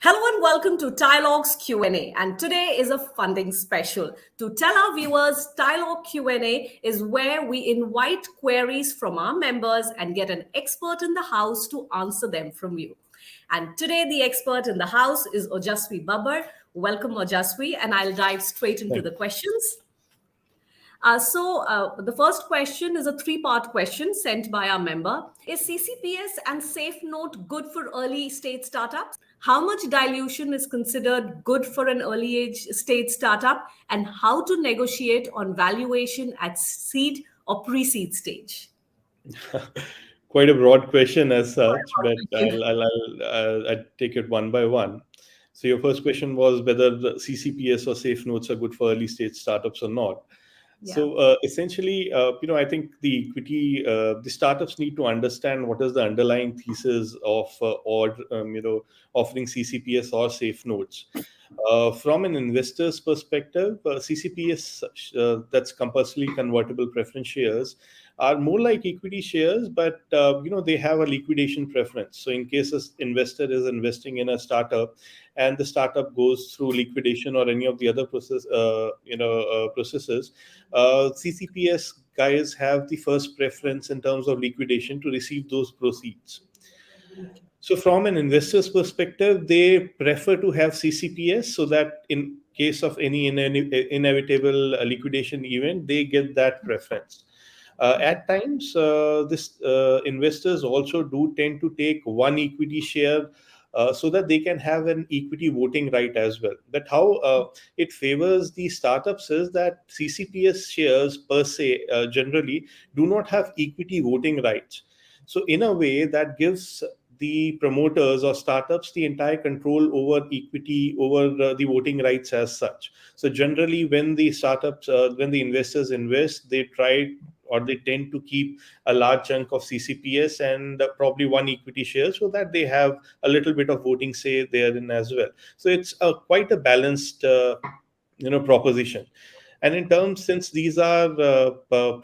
Hello and welcome to Dialogues Q&A, and today is a funding special. To tell our viewers, Dialogue Q&A is where we invite queries from our members and get an expert in the house to answer them from you. And today the expert in the house is Ojaswi Babbar. Welcome Ojaswi, and I'll dive straight into the Thank questions. The first question is a three-part question sent by our member. Is CCPS and Safe Note good for early stage startups? How much dilution is considered good for an early age stage startup? And how to negotiate on valuation at seed or pre-seed stage? Quite a broad question as such, Short but question. I'll take it one by one. So your first question was whether the CCPS or safe notes are good for early stage startups or not. Yeah. So essentially, I think the startups need to understand what is the underlying thesis of offering CCPS or safe notes. From an investor's perspective, CCPS, that's compulsory convertible preference shares, are more like equity shares, but they have a liquidation preference. So in case an investor is investing in a startup, and the startup goes through liquidation or any of the other processes, CCPS guys have the first preference in terms of liquidation to receive those proceeds. So, from an investor's perspective, they prefer to have CCPS so that in case of any inevitable liquidation event, they get that preference. At times, this investors also do tend to take one equity share so that they can have an equity voting right as well. But how it favors the startups is that CCPS shares per se generally do not have equity voting rights. So in a way, that gives the promoters or startups the entire control over equity, over the voting rights as such. So generally, when the startups, when the investors invest, they try or they tend to keep a large chunk of CCPS and probably one equity share so that they have a little bit of voting say therein as well. So it's quite a balanced proposition. And in terms, since these are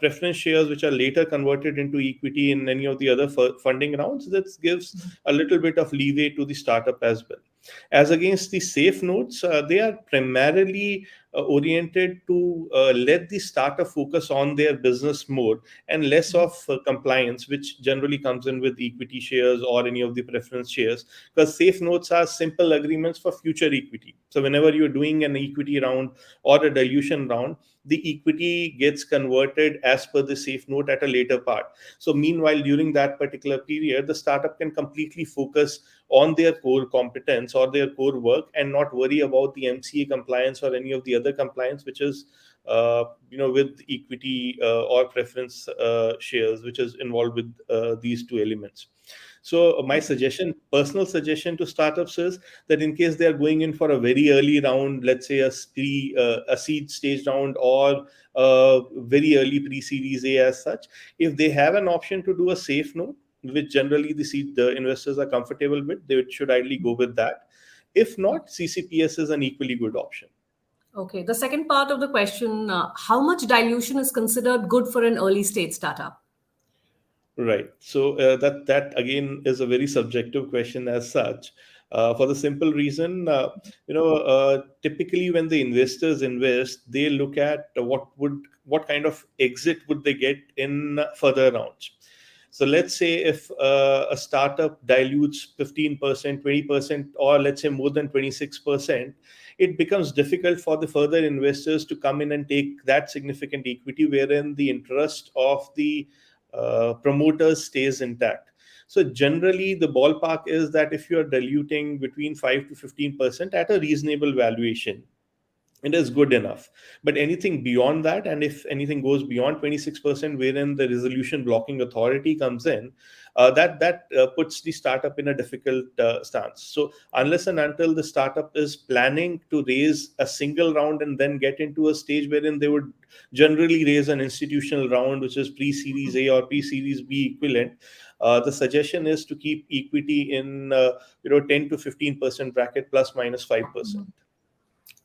preference shares which are later converted into equity in any of the other funding rounds, that gives a little bit of leeway to the startup as well. As against the safe notes, they are primarily oriented to let the startup focus on their business more and less of compliance, which generally comes in with equity shares or any of the preference shares, because safe notes are simple agreements for future equity. So whenever you're doing an equity round or a dilution round, the equity gets converted as per the safe note at a later part. So meanwhile, during that particular period, the startup can completely focus on their core competence or their core work and not worry about the MCA compliance or any of the other compliance which is with equity or preference shares, which is involved with these two elements. So my personal suggestion to startups is that in case they are going in for a very early round, let's say a seed stage round or very early pre-series A as such, if they have an option to do a safe note, which generally the investors are comfortable with, they should ideally go with that. If not, CCPS is an equally good option. Okay. The second part of the question, how much dilution is considered good for an early stage startup? Right. So that again is a very subjective question as such. For the simple reason, typically when the investors invest, they look at what kind of exit would they get in further rounds. So let's say if a startup dilutes 15%, 20%, or let's say more than 26%, it becomes difficult for the further investors to come in and take that significant equity, wherein the interest of the promoters stays intact. So generally, the ballpark is that if you are diluting between 5 to 15% at a reasonable valuation, it is good enough. But anything beyond that, and if anything goes beyond 26%, wherein the resolution blocking authority comes in, that puts the startup in a difficult stance. So unless and until the startup is planning to raise a single round and then get into a stage wherein they would generally raise an institutional round, which is pre-series A or pre-series B equivalent, the suggestion is to keep equity in 10 to 15% bracket plus minus 5%.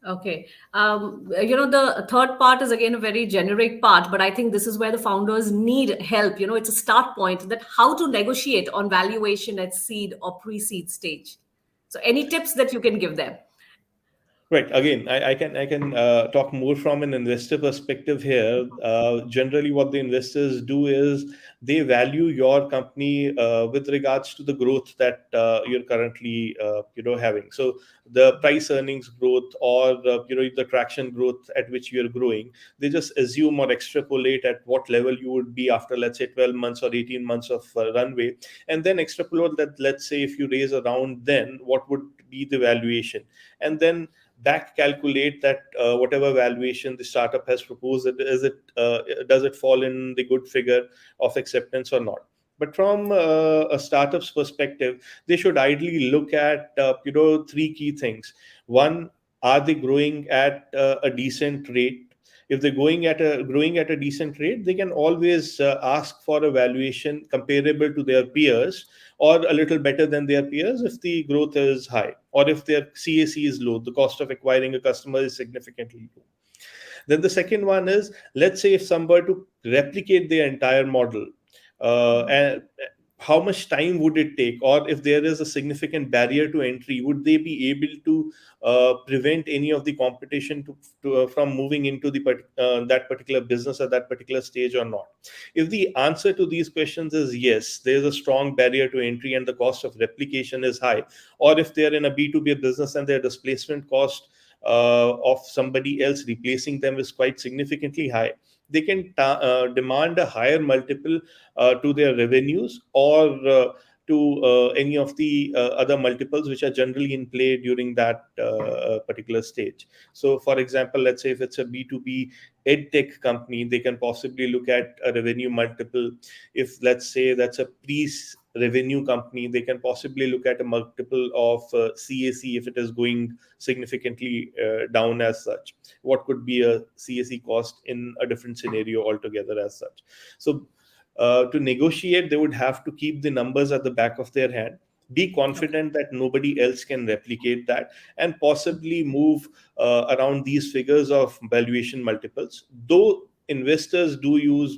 Okay. The third part is again a very generic part, but I think this is where the founders need help. It's a start point that how to negotiate on valuation at seed or pre-seed stage. So any tips that you can give them? Right. Again, I can talk more from an investor perspective here. Generally, what the investors do is they value your company with regards to the growth that you're currently having. So the price earnings growth, or the traction growth at which you're growing, they just assume or extrapolate at what level you would be after, let's say, 12 months or 18 months of runway, and then extrapolate that. Let's say if you raise a round, then what would be the valuation, and then back calculate that whatever valuation the startup has proposed, does it fall in the good figure of acceptance or not. But from a startup's perspective, they should ideally look at three key things. One, are they growing at a decent rate? If they're growing at a decent rate, they can always ask for a valuation comparable to their peers, or a little better than their peers if the growth is high, or if their CAC is low, the cost of acquiring a customer is significantly low. Then the second one is, let's say if somebody to replicate their entire model, and how much time would it take, or if there is a significant barrier to entry, would they be able to prevent any of the competition from moving into that particular business at that particular stage or not? If the answer to these questions is yes, there is a strong barrier to entry and the cost of replication is high, or if they are in a B2B business and their displacement cost of somebody else replacing them is quite significantly high, they can demand a higher multiple to their revenues, or to any of the other multiples which are generally in play during that particular stage. So, for example, let's say if it's a B2B edtech company, they can possibly look at a revenue multiple. If, let's say, that's a pre-revenue company, they can possibly look at a multiple of CAC if it is going significantly down as such. What could be a CAC cost in a different scenario altogether as such? So to negotiate, they would have to keep the numbers at the back of their hand, be confident that nobody else can replicate that, and possibly move around these figures of valuation multiples. Though investors do use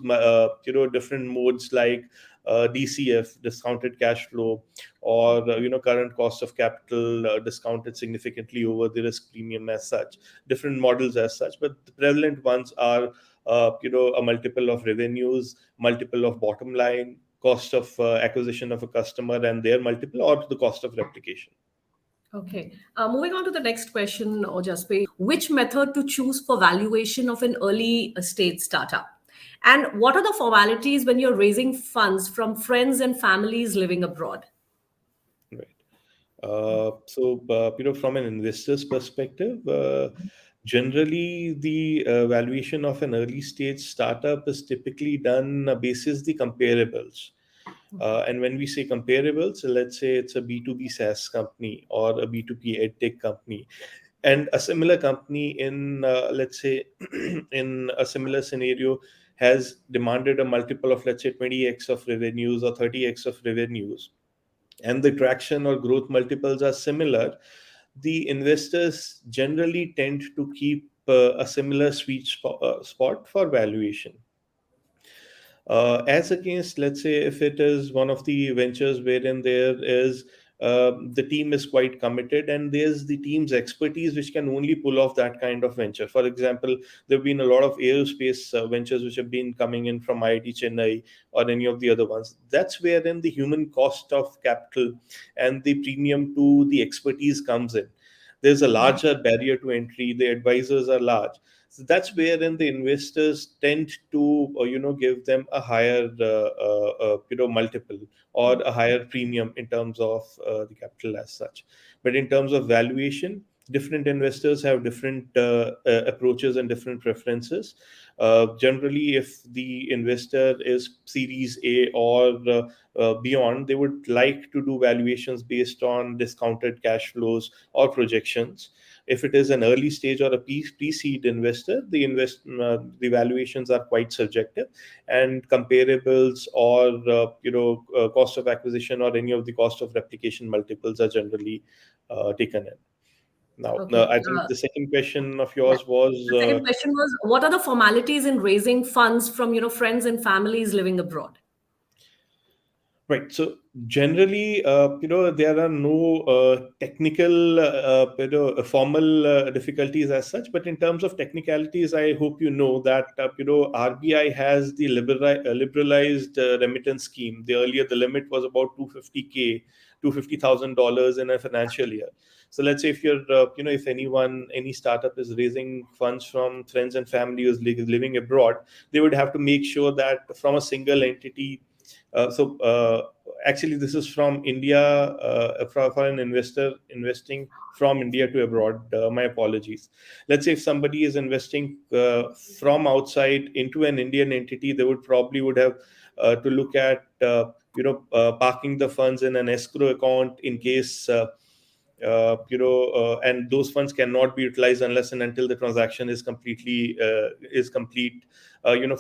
different modes like DCF, discounted cash flow, or current cost of capital discounted significantly over the risk premium as such, different models as such, but the prevalent ones are a multiple of revenues, multiple of bottom line, cost of acquisition of a customer and their multiple, or the cost of replication. Okay. Moving on to the next question, Ojasvi. Which method to choose for valuation of an early stage startup? And what are the formalities when you're raising funds from friends and families living abroad? Right. From an investor's perspective, generally the valuation of an early stage startup is typically done basis the comparables. And when we say comparables, let's say it's a B2B SaaS company or a B2B edtech company, and a similar company in, let's say, in a similar scenario has demanded a multiple of, let's say, 20x of revenues or 30x of revenues, and the traction or growth multiples are similar, the investors generally tend to keep a similar sweet spot for valuation. As against, let's say, if it is one of the ventures wherein there is the team is quite committed and there's the team's expertise which can only pull off that kind of venture. For example, there have been a lot of aerospace ventures which have been coming in from IIT Chennai or any of the other ones. That's wherein the human cost of capital and the premium to the expertise comes in. There's a larger barrier to entry, the advisors are large. So that's wherein the investors tend to, give them a higher, multiple or a higher premium in terms of the capital as such. But in terms of valuation, different investors have different approaches and different preferences. Generally, if the investor is Series A or beyond, they would like to do valuations based on discounted cash flows or projections. If it is an early stage or a pre-seed investor, the valuations are quite subjective, and comparables or cost of acquisition or any of the cost of replication multiples are generally taken in. Now, Okay. I think the second question of yours was The second question was, what are the formalities in raising funds from friends and families living abroad? Right. So generally, there are no technical, formal difficulties as such. But in terms of technicalities, I hope you know that RBI has the liberalized remittance scheme. The earlier the limit was about 250K, $250,000 in a financial year. So let's say if you're, if any startup is raising funds from friends and family who's living abroad, they would have to make sure that from a single entity. Actually, this is from India, for an investor investing from India to abroad. My apologies. Let's say if somebody is investing from outside into an Indian entity, they would have to look at parking the funds in an escrow account in case. And those funds cannot be utilized unless and until the transaction is complete.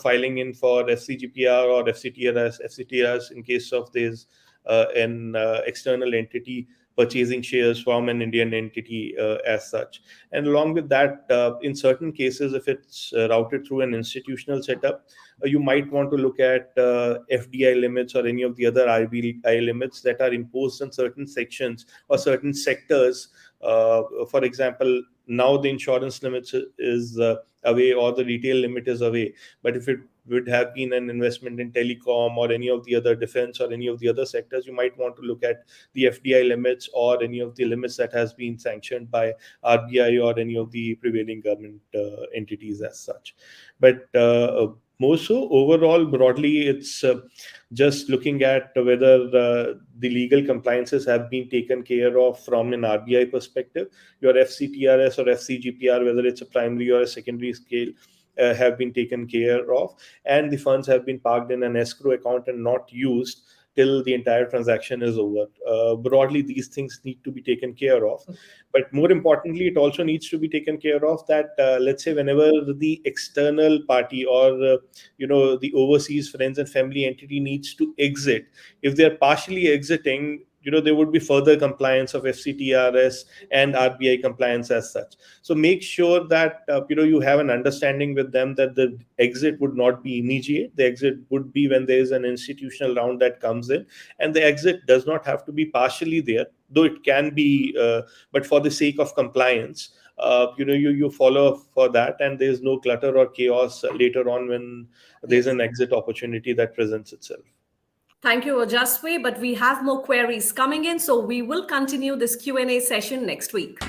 Filing in for FCGPR or FCTRs in case of this an external entity purchasing shares from an Indian entity as such. And along with that, in certain cases, if it's routed through an institutional setup, you might want to look at FDI limits or any of the other RBI limits that are imposed on certain sections or certain sectors. For example, now the insurance limit is away, or the retail limit is away. But if it would have been an investment in telecom or any of the other defense or any of the other sectors, you might want to look at the FDI limits or any of the limits that has been sanctioned by RBI or any of the prevailing government entities as such. But more so, overall, broadly, it's just looking at whether the legal compliances have been taken care of from an RBI perspective. Your FCTRS or FCGPR, whether it's a primary or a secondary scale, have been taken care of, and the funds have been parked in an escrow account and not used till the entire transaction is over. Broadly, these things need to be taken care of. But more importantly, it also needs to be taken care of that, let's say, whenever the external party or, the overseas friends and family entity needs to exit, if they're partially exiting, there would be further compliance of FCTRS and RBI compliance as such. So make sure that you have an understanding with them that the exit would not be immediate. The exit would be when there is an institutional round that comes in, and the exit does not have to be partially there, though it can be. But for the sake of compliance, you follow for that, and there is no clutter or chaos later on when there's an exit opportunity that presents itself. Thank you, Ojasvi, but we have more queries coming in, so we will continue this Q&A session next week.